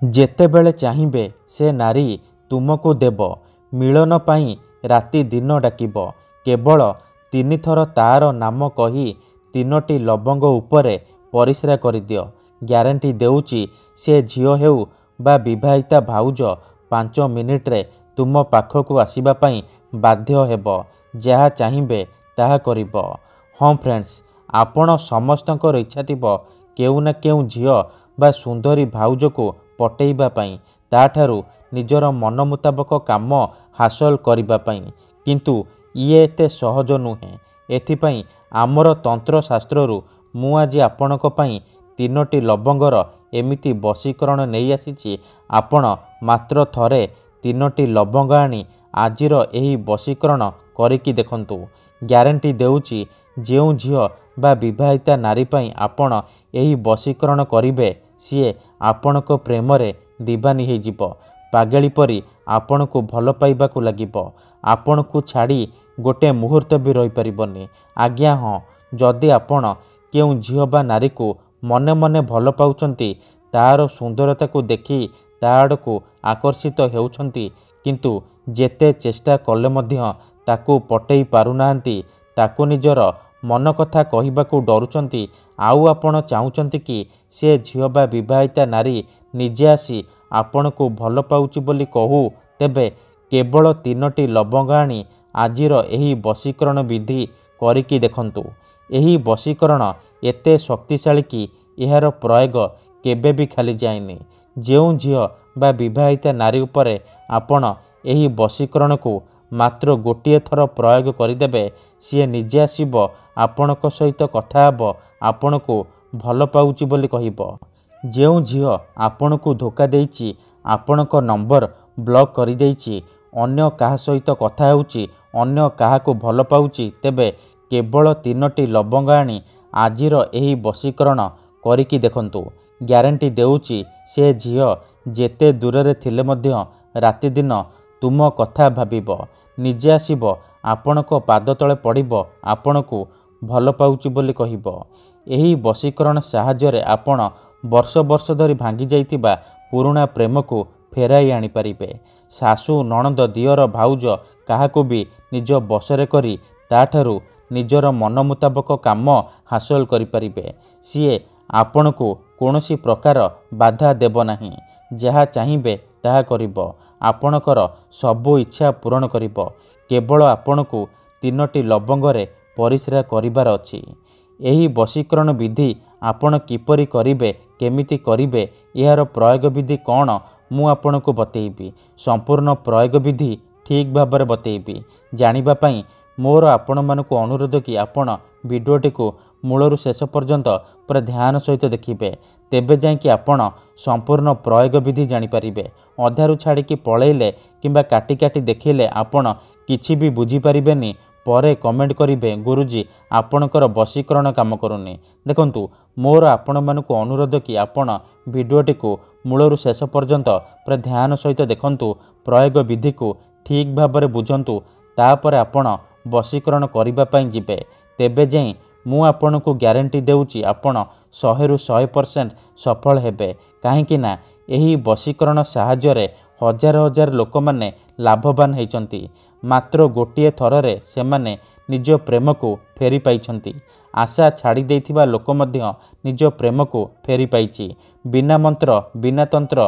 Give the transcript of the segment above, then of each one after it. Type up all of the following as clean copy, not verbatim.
ଯେତେବେଳେ ଚାହିଁବେ ସେ ନାରୀ ତୁମକୁ ଦେବ। ମିଳନ ପାଇଁ ରାତି ଦିନ ଡାକିବ। କେବଳ 3 ଥର ତାର ନାମ କହି 3ଟି ଲବଙ୍ଗ ଉପରେ ପରିସ୍ରା କରିଦିଅ। ଗ୍ୟାରେଣ୍ଟି ଦେଉଛି ସେ ଝିଅ ହେଉ ବା ବିବାହିତା ଭାଉଜ 5 ମିନିଟରେ ତୁମ ପାଖକୁ ଆସିବା ପାଇଁ ବାଧ୍ୟ ହେବ। ଯାହା ଚାହିଁବେ ତାହା କରିବ। ହଁ ଫ୍ରେଣ୍ଡସ୍, ଆପଣ ସମସ୍ତଙ୍କର ଇଚ୍ଛା ଥିବ କେଉଁ ନା କେଉଁ ଝିଅ ବା ସୁନ୍ଦରୀ ଭାଉଜକୁ ପଟେଇବା ପାଇଁ, ତାଠାରୁ ନିଜର ମନ ମୁତାବକ କାମ ହାସଲ କରିବା ପାଇଁ। କିନ୍ତୁ ଇଏ ଏତେ ସହଜ ନୁହେଁ। ଏଥିପାଇଁ ଆମର ତନ୍ତ୍ରଶାସ୍ତ୍ରରୁ ମୁଁ ଆଜି ଆପଣଙ୍କ ପାଇଁ 3ଟି ଲବଙ୍ଗର ଏମିତି ବଶୀକରଣ ନେଇ ଆସିଛି। ଆପଣ ମାତ୍ର ଥରେ 3ଟି ଲବଙ୍ଗ ଆଣି ଆଜିର ଏହି ବଶୀକରଣ କରିକି ଦେଖନ୍ତୁ। ଗ୍ୟାରେଣ୍ଟି ଦେଉଛି ଯେଉଁ ଝିଅ ବା ବିବାହିତା ନାରୀ ପାଇଁ ଆପଣ ଏହି ବଶୀକରଣ କରିବେ, ସିଏ ଆପଣଙ୍କ ପ୍ରେମରେ ଦିବାନୀ ହେଇଯିବ। ପାଗଳି ପରି ଆପଣଙ୍କୁ ଭଲ ପାଇବାକୁ ଲାଗିବ। ଆପଣଙ୍କୁ ଛାଡ଼ି ଗୋଟେ ମୁହୂର୍ତ୍ତ ବି ରହିପାରିବନି। ଆଜ୍ଞା ହଁ, ଯଦି ଆପଣ କେଉଁ ଝିଅ ବା ନାରୀକୁ ମନେ ମନେ ଭଲ ପାଉଛନ୍ତି, ତାର ସୁନ୍ଦରତାକୁ ଦେଖି ତା ଆଡ଼କୁ ଆକର୍ଷିତ ହେଉଛନ୍ତି, କିନ୍ତୁ ଯେତେ ଚେଷ୍ଟା କଲେ ମଧ୍ୟ ତାକୁ ପଟେଇ ପାରୁନାହାନ୍ତି, ତାକୁ ନିଜର ମନ କଥା କହିବାକୁ ଡରୁଛନ୍ତି, ଆଉ ଆପଣ ଚାହୁଁଛନ୍ତି କି ସେ ଝିଅ ବା ବିବାହିତା ନାରୀ ନିଜେ ଆସି ଆପଣଙ୍କୁ ଭଲ ପାଉଛି ବୋଲି କହୁ, ତେବେ କେବଳ 3ଟି ଲବଙ୍ଗ ଆଣି ଆଜିର ଏହି ବଶୀକରଣ ବିଧି କରିକି ଦେଖନ୍ତୁ। ଏହି ବଶୀକରଣ ଏତେ ଶକ୍ତିଶାଳୀ କି ଏହାର ପ୍ରୟୋଗ କେବେ ବି ଖାଲି ଯାଏନି। ଯେଉଁ ଝିଅ ବା ବିବାହିତା ନାରୀ ଉପରେ ଆପଣ ଏହି ବଶୀକରଣକୁ ମାତ୍ର ଗୋଟିଏ ଥର ପ୍ରୟୋଗ କରିଦେବେ, ସିଏ ନିଜେ ଆସିବ ଆପଣଙ୍କ ସହିତ କଥା ହେବ, ଆପଣଙ୍କୁ ଭଲ ପାଉଛି ବୋଲି କହିବ। ଯେଉଁ ଝିଅ ଆପଣଙ୍କୁ ଧୋକା ଦେଇଛି, ଆପଣଙ୍କ ନମ୍ବର ବ୍ଲକ୍ କରିଦେଇଛି, ଅନ୍ୟ କାହା ସହିତ କଥା ହେଉଛି, ଅନ୍ୟ କାହାକୁ ଭଲ ପାଉଛି, ତେବେ କେବଳ 3ଟି ଲବଙ୍ଗ ଆଣି ଆଜିର ଏହି ବଶୀକରଣ କରିକି ଦେଖନ୍ତୁ। ଗ୍ୟାରେଣ୍ଟି ଦେଉଛି ସେ ଝିଅ ଯେତେ ଦୂରରେ ଥିଲେ ମଧ୍ୟ ରାତିଦିନ ତୁମ କଥା ଭାବିବ। ନିଜେ ଆସିବ ଆପଣଙ୍କ ପାଦ ତଳେ ପଡ଼ିବ, ଆପଣଙ୍କୁ ଭଲ ପାଉଛି ବୋଲି କହିବ। ଏହି ବଶୀକରଣ ସାହାଯ୍ୟରେ ଆପଣ ବର୍ଷ ବର୍ଷ ଧରି ଭାଙ୍ଗି ଯାଇଥିବା ପୁରୁଣା ପ୍ରେମକୁ ଫେରାଇ ଆଣିପାରିବେ। ଶାଶୁ, ନଣନ୍ଦ, ଦିଅର, ଭାଉଜ କାହାକୁ ବି ନିଜ ବଶରେ କରି ତାଠାରୁ ନିଜର ମନ ମୁତାବକ କାମ ହାସଲ କରିପାରିବେ। ସିଏ ଆପଣଙ୍କୁ କୌଣସି ପ୍ରକାର ବାଧା ଦେବ ନାହିଁ। ଯାହା ଚାହିଁବେ ତାହା କରିବ। ଆପଣଙ୍କର ସବୁ ଇଚ୍ଛା ପୂରଣ କରିବ। କେବଳ ଆପଣଙ୍କୁ 3ଟି ଲବଙ୍ଗରେ ପରିସ୍ରା କରିବାର ଅଛି। ଏହି ବଶୀକରଣ ବିଧି ଆପଣ କିପରି କରିବେ, କେମିତି କରିବେ, ଏହାର ପ୍ରୟୋଗ ବିଧି କ'ଣ, ମୁଁ ଆପଣଙ୍କୁ ବତେଇବି। ସମ୍ପୂର୍ଣ୍ଣ ପ୍ରୟୋଗ ବିଧି ଠିକ୍ ଭାବରେ ବତେଇବି। ଜାଣିବା ପାଇଁ ମୋର ଆପଣମାନଙ୍କୁ ଅନୁରୋଧ କି ଆପଣ ଭିଡ଼ିଓଟିକୁ ମୂଳରୁ ଶେଷ ପର୍ଯ୍ୟନ୍ତ ପୁରା ଧ୍ୟାନ ସହିତ ଦେଖିବେ। ତେବେ ଯାଇକି ଆପଣ ସମ୍ପୂର୍ଣ୍ଣ ପ୍ରୟୋଗ ବିଧି ଜାଣିପାରିବେ। ଅଧାରୁ ଛାଡ଼ିକି ପଳେଇଲେ କିମ୍ବା କାଟି କାଟି ଦେଖିଲେ ଆପଣ କିଛି ବି ବୁଝିପାରିବେନି। ପରେ କମେଣ୍ଟ କରିବେ, ଗୁରୁଜୀ ଆପଣଙ୍କର ବଶୀକରଣ କାମ କରୁନି। ଦେଖନ୍ତୁ, ମୋର ଆପଣମାନଙ୍କୁ ଅନୁରୋଧ କି ଆପଣ ଭିଡ଼ିଓଟିକୁ ମୂଳରୁ ଶେଷ ପର୍ଯ୍ୟନ୍ତ ପୁରା ଧ୍ୟାନ ସହିତ ଦେଖନ୍ତୁ। ପ୍ରୟୋଗ ବିଧିକୁ ଠିକ୍ ଭାବରେ ବୁଝନ୍ତୁ। ତାପରେ ଆପଣ ବଶୀକରଣ କରିବା ପାଇଁ ଯିବେ। ତେବେ ଯାଇ ମୁଁ ଆପଣଙ୍କୁ ଗ୍ୟାରେଣ୍ଟି ଦେଉଛି ଆପଣ 100ରୁ 100% ସଫଳ ହେବେ। କାହିଁକି ନା ଏହି ବଶୀକରଣ ସାହାଯ୍ୟରେ ହଜାର ହଜାର ଲୋକମାନେ ଲାଭବାନ ହେଇଛନ୍ତି। ମାତ୍ର ଗୋଟିଏ ଥରରେ ସେମାନେ ନିଜ ପ୍ରେମକୁ ଫେରି ପାଇଛନ୍ତି। ଆଶା ଛାଡ଼ି ଦେଇଥିବା ଲୋକ ମଧ୍ୟ ନିଜ ପ୍ରେମକୁ ଫେରି ପାଇଛି। ବିନା ମନ୍ତ୍ର, ବିନା ତନ୍ତ୍ର,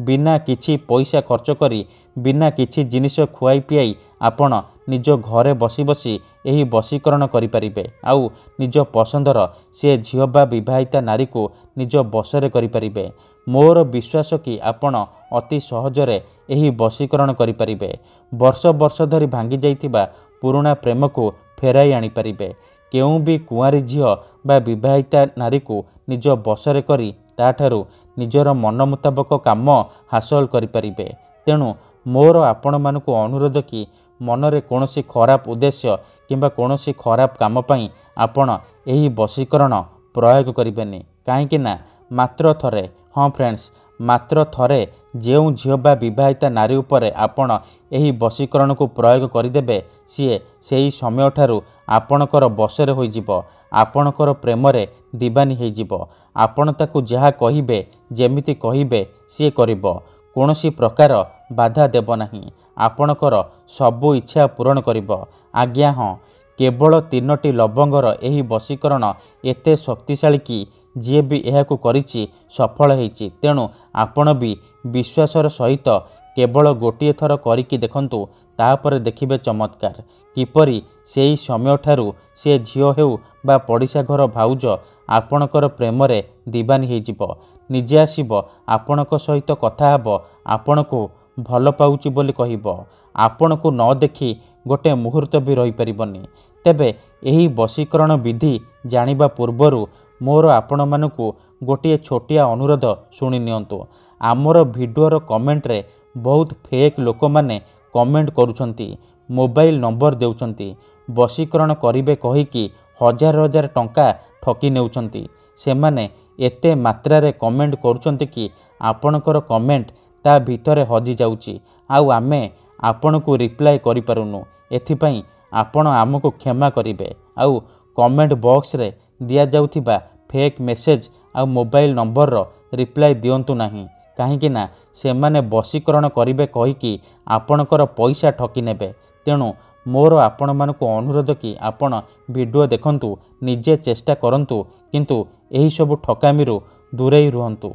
ବିନା କିଛି ପଇସା ଖର୍ଚ୍ଚ କରି, ବିନା କିଛି ଜିନିଷ ଖୁଆଇ ପିଆଇ ଆପଣ ନିଜ ଘରେ ବସି ବସି ଏହି ବଶୀକରଣ କରିପାରିବେ। ଆଉ ନିଜ ପସନ୍ଦର ସେ ଝିଅ ବା ବିବାହିତା ନାରୀକୁ ନିଜ ବଶରେ କରିପାରିବେ। ମୋର ବିଶ୍ୱାସ କି ଆପଣ ଅତି ସହଜରେ ଏହି ବଶୀକରଣ କରିପାରିବେ। ବର୍ଷ ବର୍ଷ ଧରି ଭାଙ୍ଗି ଯାଇଥିବା ପୁରୁଣା ପ୍ରେମକୁ ଫେରାଇ ଆଣିପାରିବେ। କେଉଁ ବି କୁଆଁରୀ ଝିଅ ବା ବିବାହିତା ନାରୀକୁ ନିଜ ବଶରେ କରି ତାଠାରୁ ନିଜର ମନ ମୁତାବକ କାମ ହାସଲ କରିପାରିବେ। ତେଣୁ ମୋର ଆପଣମାନଙ୍କୁ ଅନୁରୋଧ କି ମନରେ କୌଣସି ଖରାପ ଉଦ୍ଦେଶ୍ୟ କିମ୍ବା କୌଣସି ଖରାପ କାମ ପାଇଁ ଆପଣ ଏହି ବଶୀକରଣ ପ୍ରୟୋଗ କରିବେନି। କାହିଁକି ନା ମାତ୍ର ଥରେ, ହଁ ଫ୍ରେଣ୍ଡସ୍, ମାତ୍ର ଥରେ ଯେଉଁ ଝିଅ ବା ବିବାହିତା ନାରୀ ଉପରେ ଆପଣ ଏହି ବଶୀକରଣକୁ ପ୍ରୟୋଗ କରିଦେବେ, ସିଏ ସେହି ସମୟଠାରୁ ଆପଣଙ୍କର ବଶରେ ହୋଇଯିବ। ଆପଣଙ୍କର ପ୍ରେମରେ ଦିବାନୀ ହେଇଯିବ। ଆପଣ ତାକୁ ଯାହା କହିବେ ଯେମିତି କହିବେ ସିଏ କରିବ। କୌଣସି ପ୍ରକାର ବାଧା ଦେବ ନାହିଁ। ଆପଣଙ୍କର ସବୁ ଇଚ୍ଛା ପୂରଣ କରିବ। ଆଜ୍ଞା ହଁ, କେବଳ 3ଟି ଲବଙ୍ଗର ଏହି ବଶୀକରଣ ଏତେ ଶକ୍ତିଶାଳୀ କି ଯିଏ ବି ଏହାକୁ କରିଛି ସଫଳ ହେଇଛି। ତେଣୁ ଆପଣ ବି ବିଶ୍ୱାସର ସହିତ କେବଳ ଗୋଟିଏ ଥର କରିକି ଦେଖନ୍ତୁ, ତାପରେ ଦେଖିବେ ଚମତ୍କାର କିପରି ସେହି ସମୟଠାରୁ ସେ ଝିଅ ହେଉ ବା ପଡ଼ିଶା ଘର ଭାଉଜ ଆପଣଙ୍କର ପ୍ରେମରେ ଦିବାନୀ ହେଇଯିବ। ନିଜେ ଆସିବ, ଆପଣଙ୍କ ସହିତ କଥା ହେବ, ଆପଣଙ୍କୁ ଭଲ ପାଉଛି ବୋଲି କହିବ। ଆପଣଙ୍କୁ ନ ଦେଖି ଗୋଟେ ମୁହୂର୍ତ୍ତ ବି ରହିପାରିବନି। ତେବେ ଏହି ବଶୀକରଣ ବିଧି ଜାଣିବା ପୂର୍ବରୁ ମୋର ଆପଣମାନଙ୍କୁ ଗୋଟିଏ ଛୋଟିଆ ଅନୁରୋଧ ଶୁଣି ନିଅନ୍ତୁ। ଆମର ଭିଡ଼ିଓର କମେଣ୍ଟରେ ବହୁତ ଫେକ୍ ଲୋକମାନେ କମେଣ୍ଟ କରୁଛନ୍ତି, ମୋବାଇଲ ନମ୍ବର ଦେଉଛନ୍ତି, ବଶୀକରଣ କରିବେ କହିକି ହଜାର ହଜାର ଟଙ୍କା ଠକି ନେଉଛନ୍ତି। ସେମାନେ ଏତେ ମାତ୍ରାରେ କମେଣ୍ଟ କରୁଛନ୍ତି କି ଆପଣଙ୍କର କମେଣ୍ଟ ତା ଭିତରେ ହଜିଯାଉଛି, ଆଉ ଆମେ ଆପଣଙ୍କୁ ରିପ୍ଲାଏ କରିପାରୁନୁ। ଏଥିପାଇଁ ଆପଣ ଆମକୁ କ୍ଷମା କରିବେ। ଆଉ କମେଣ୍ଟ ବକ୍ସରେ ଦିଆଯାଉଥିବା ଫେକ୍ ମେସେଜ ଆଉ ମୋବାଇଲ ନମ୍ବରର ରିପ୍ଲାଏ ଦିଅନ୍ତୁ ନାହିଁ, କାହିଁକି ନା ସେମାନେ ବଶୀକରଣ କରିବେ କହିକି ଆପଣଙ୍କର ପଇସା ଠକି ନେବେ। ତେଣୁ ମୋର ଆପଣମାନଙ୍କୁ ଅନୁରୋଧ କି ଆପଣ ଭିଡ଼ିଓ ଦେଖନ୍ତୁ, ନିଜେ ଚେଷ୍ଟା କରନ୍ତୁ, କିନ୍ତୁ ଏହିସବୁ ଠକାମିରୁ ଦୂରେଇ ରୁହନ୍ତୁ।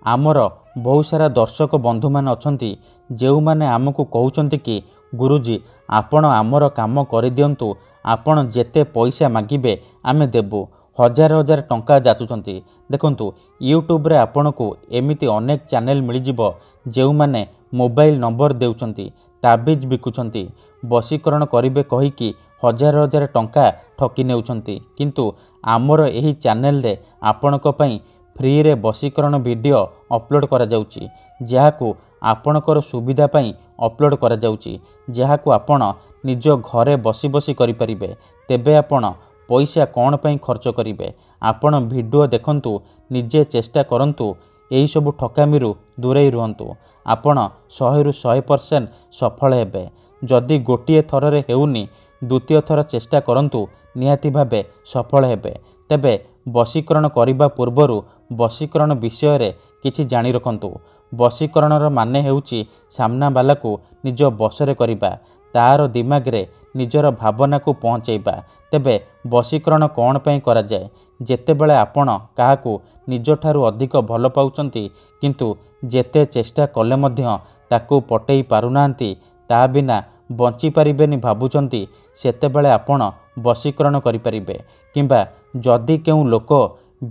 ଆମର ବହୁତ ସାରା ଦର୍ଶକ ବନ୍ଧୁମାନେ ଅଛନ୍ତି ଯେଉଁମାନେ ଆମକୁ କହୁଛନ୍ତି କି ଗୁରୁଜୀ ଆପଣ ଆମର କାମ କରିଦିଅନ୍ତୁ, ଆପଣ ଯେତେ ପଇସା ମାଗିବେ ଆମେ ଦେବୁ। ହଜାର ହଜାର ଟଙ୍କା ଯାଚୁଛନ୍ତି। ଦେଖନ୍ତୁ, ୟୁଟ୍ୟୁବରେ ଆପଣଙ୍କୁ ଏମିତି ଅନେକ ଚ୍ୟାନେଲ ମିଳିଯିବ ଯେଉଁମାନେ ମୋବାଇଲ ନମ୍ବର ଦେଉଛନ୍ତି, ତାବିଜ ବିକୁଛନ୍ତି, ବଶୀକରଣ କରିବେ କହିକି ହଜାର ହଜାର ଟଙ୍କା ଠକି ନେଉଛନ୍ତି। କିନ୍ତୁ ଆମର ଏହି ଚ୍ୟାନେଲରେ ଆପଣଙ୍କ ପାଇଁ ଫ୍ରିରେ ବଶୀକରଣ ଭିଡ଼ିଓ ଅପଲୋଡ଼ କରାଯାଉଛି, ଯାହାକୁ ଆପଣଙ୍କର ସୁବିଧା ପାଇଁ ଅପଲୋଡ଼ କରାଯାଉଛି, ଯାହାକୁ ଆପଣ ନିଜ ଘରେ ବସି ବସି କରିପାରିବେ। ତେବେ ଆପଣ ପଇସା କ'ଣ ପାଇଁ ଖର୍ଚ୍ଚ କରିବେ? ଆପଣ ଭିଡ଼ିଓ ଦେଖନ୍ତୁ, ନିଜେ ଚେଷ୍ଟା କରନ୍ତୁ, ଏହିସବୁ ଠକାମିରୁ ଦୂରେଇ ରୁହନ୍ତୁ। ଆପଣ 100ରୁ 100% ସଫଳ ହେବେ। ଯଦି ଗୋଟିଏ ଥରରେ ହେଉନି, ଦ୍ୱିତୀୟ ଥର ଚେଷ୍ଟା କରନ୍ତୁ, ନିହାତି ଭାବେ ସଫଳ ହେବେ। ତେବେ ବଶୀକରଣ କରିବା ପୂର୍ବରୁ ବଶୀକରଣ ବିଷୟରେ କିଛି ଜାଣି ରଖନ୍ତୁ। ବଶୀକରଣର ମାନେ ହେଉଛି ସାମ୍ନାବାଲାକୁ ନିଜ ବଶରେ କରିବା, ତାର ଦିମାଗରେ ନିଜର ଭାବନାକୁ ପହଞ୍ଚାଇବା। ତେବେ ବଶୀକରଣ କ'ଣ ପାଇଁ କରାଯାଏ? ଯେତେବେଳେ ଆପଣ କାହାକୁ ନିଜଠାରୁ ଅଧିକ ଭଲ ପାଉଛନ୍ତି କିନ୍ତୁ ଯେତେ ଚେଷ୍ଟା କଲେ ମଧ୍ୟ ତାକୁ ପଟେଇ ପାରୁନାହାନ୍ତି, ତା ବିନା ବଞ୍ଚିପାରିବେନି ଭାବୁଛନ୍ତି, ସେତେବେଳେ ଆପଣ ବଶୀକରଣ କରିପାରିବେ। କିମ୍ବା ଯଦି କେଉଁ ଲୋକ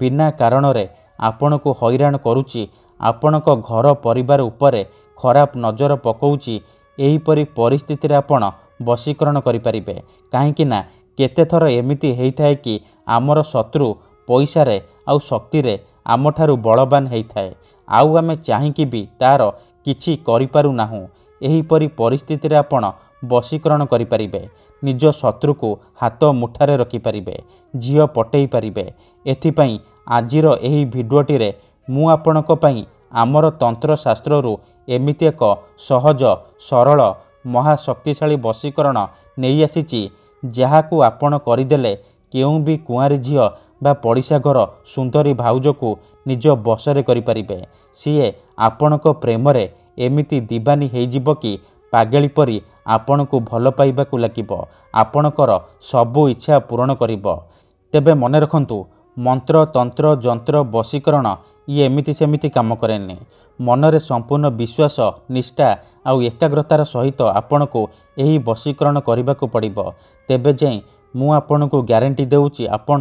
ବିନା କାରଣରେ ଆପଣଙ୍କୁ ହଇରାଣ କରୁଛି, ଆପଣଙ୍କ ଘର ପରିବାର ଉପରେ ଖରାପ ନଜର ପକାଉଛି, ଏହିପରି ପରିସ୍ଥିତିରେ ଆପଣ ବଶୀକରଣ କରିପାରିବେ। କାହିଁକି ନା କେତେଥର ଏମିତି ହେଇଥାଏ କି ଆମର ଶତ୍ରୁ ପଇସାରେ ଆଉ ଶକ୍ତିରେ ଆମଠାରୁ ବଳବାନ ହେଇଥାଏ, ଆଉ ଆମେ ଚାହିଁକି ବି ତାର କିଛି କରିପାରୁନାହୁଁ। ଏହିପରି ପରିସ୍ଥିତିରେ ଆପଣ ବଶୀକରଣ କରିପାରିବେ। ନିଜ ଶତ୍ରୁକୁ ହାତ ମୁଠାରେ ରଖିପାରିବେ, ଝିଅ ପଟେଇ ପାରିବେ। ଏଥିପାଇଁ ଆଜିର ଏହି ଭିଡ଼ିଓଟିରେ ମୁଁ ଆପଣଙ୍କ ପାଇଁ ଆମର ତନ୍ତ୍ରଶାସ୍ତ୍ରରୁ ଏମିତି ଏକ ସହଜ, ସରଳ, ମହାଶକ୍ତିଶାଳୀ ବଶୀକରଣ ନେଇ ଆସିଛି, ଯାହାକୁ ଆପଣ କରିଦେଲେ କେଉଁ ବି କୁଆଁରୀ ଝିଅ ବା ପଡ଼ିଶା ଘର ସୁନ୍ଦରୀ ଭାଉଜକୁ ନିଜ ବଶରେ କରିପାରିବେ। ସିଏ ଆପଣଙ୍କ ପ୍ରେମରେ ଏମିତି ଦିବାନୀ ହେଇଯିବ କି ପାଗେଳି ପରି ଆପଣଙ୍କୁ ଭଲ ପାଇବାକୁ ଲାଗିବ, ଆପଣଙ୍କର ସବୁ ଇଚ୍ଛା ପୂରଣ କରିବ। ତେବେ ମନେ ରଖନ୍ତୁ, ମନ୍ତ୍ର, ତନ୍ତ୍ର, ଯନ୍ତ୍ର, ବଶୀକରଣ ଇଏ ଏମିତି ସେମିତି କାମ କରେନି। ମନରେ ସମ୍ପୂର୍ଣ୍ଣ ବିଶ୍ୱାସ, ନିଷ୍ଠା ଆଉ ଏକାଗ୍ରତାର ସହିତ ଆପଣଙ୍କୁ ଏହି ବଶୀକରଣ କରିବାକୁ ପଡ଼ିବ। ତେବେ ଯାଇ ମୁଁ ଆପଣଙ୍କୁ ଗ୍ୟାରେଣ୍ଟି ଦେଉଛି, ଆପଣ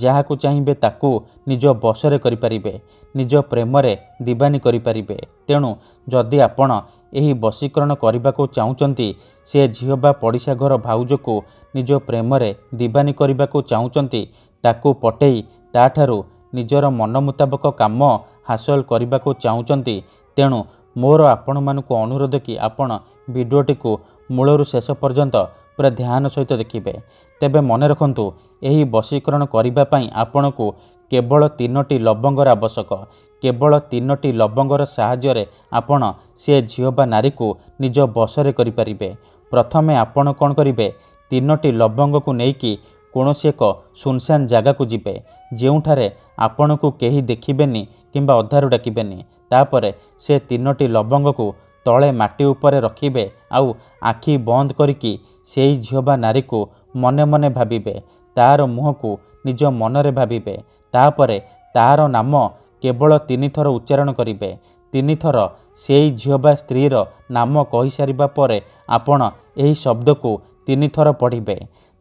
ଯାହାକୁ ଚାହିଁବେ ତାକୁ ନିଜ ବଶରେ କରିପାରିବେ, ନିଜ ପ୍ରେମରେ ଦିବାନୀ କରିପାରିବେ। ତେଣୁ ଯଦି ଆପଣ ଏହି ବଶୀକରଣ କରିବାକୁ ଚାହୁଁଛନ୍ତି, ସେ ଝିଅ ବା ପଡ଼ିଶା ଘର ଭାଉଜକୁ ନିଜ ପ୍ରେମରେ ଦିବାନୀ କରିବାକୁ ଚାହୁଁଛନ୍ତି, ତାକୁ ପଟେଇ ତାଠାରୁ ନିଜର ମନ ମୁତାବକ କାମ ହାସଲ କରିବାକୁ ଚାହୁଁଛନ୍ତି, ତେଣୁ ମୋର ଆପଣମାନଙ୍କୁ ଅନୁରୋଧ କି ଆପଣ ଭିଡ଼ିଓଟିକୁ ମୂଳରୁ ଶେଷ ପର୍ଯ୍ୟନ୍ତ ପୁରା ଧ୍ୟାନ ସହିତ ଦେଖିବେ। ତେବେ ମନେ ରଖନ୍ତୁ, ଏହି ବଶୀକରଣ କରିବା ପାଇଁ ଆପଣଙ୍କୁ କେବଳ 3ଟି ଲବଙ୍ଗର ଆବଶ୍ୟକ। କେବଳ 3ଟି ଲବଙ୍ଗର ସାହାଯ୍ୟରେ ଆପଣ ସେ ଝିଅ ବା ନାରୀକୁ ନିଜ ବଶରେ କରିପାରିବେ। ପ୍ରଥମେ ଆପଣ କ'ଣ କରିବେ, 3ଟି ଲବଙ୍ଗକୁ ନେଇକି କୌଣସି ଏକ ସୁନସାନ୍ ଜାଗାକୁ ଯିବେ, ଯେଉଁଠାରେ ଆପଣଙ୍କୁ କେହି ଦେଖିବେନି କିମ୍ବା ଅଧାରୁ ଡାକିବେନି। ତାପରେ ସେ 3ଟି ଲବଙ୍ଗକୁ ତଳେ ମାଟି ଉପରେ ରଖିବେ ଆଉ ଆଖି ବନ୍ଦ କରିକି ସେଇ ଝିଅ ବା ନାରୀକୁ ମନେ ମନେ ଭାବିବେ। ତାର ମୁହଁକୁ ନିଜ ମନରେ ଭାବିବେ। ତାପରେ ତାର ନାମ କେବଳ 3 ଥର ଉଚ୍ଚାରଣ କରିବେ। 3 ଥର ସେଇ ଝିଅ ବା ସ୍ତ୍ରୀର ନାମ କହିସାରିବା ପରେ ଆପଣ ଏହି ଶବ୍ଦକୁ 3 ଥର ପଢ଼ିବେ।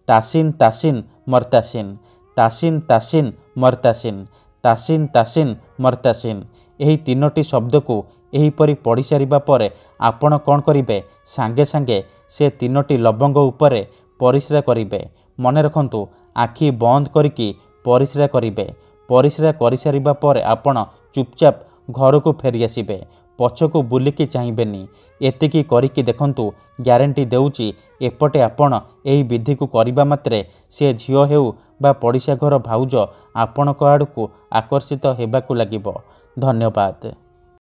ତାସିନ୍ ତାସିନ୍ ମର୍ତାସିନ୍, ତାସିନ୍ ତାସିନ୍ ମର୍ତାସିନ୍, ତାସିନ୍ ତାସିନ୍ ମର୍ତାସିନ୍। ଏହି 3ଟି ଶବ୍ଦକୁ ଏହିପରି ପଢ଼ି ସାରିବା ପରେ ଆପଣ କ'ଣ କରିବେ, ସାଙ୍ଗେ ସାଙ୍ଗେ ସେ 3ଟି ଲବଙ୍ଗ ଉପରେ ପରିସ୍ରା କରିବେ। ମନେ ରଖନ୍ତୁ, ଆଖି ବନ୍ଦ କରିକି ପରିସ୍ରା କରିବେ। ପରିସ୍ରା କରିସାରିବା ପରେ ଆପଣ ଚୁପଚାପ ଘରକୁ ଫେରିଆସିବେ। ପଛକୁ ବୁଲିକି ଚାହିଁବେନି। ଏତିକି କରିକି ଦେଖନ୍ତୁ, ଗ୍ୟାରେଣ୍ଟି ଦେଉଛି ଏପଟେ ଆପଣ ଏହି ବିଧିକୁ କରିବା ମାତ୍ରେ ସେ ଝିଅ ହେଉ ବା ପଡ଼ିଶା ଘର ଭାଉଜ ଆପଣଙ୍କ ଆଡ଼କୁ ଆକର୍ଷିତ ହେବାକୁ ଲାଗିବ। ଧନ୍ୟବାଦ।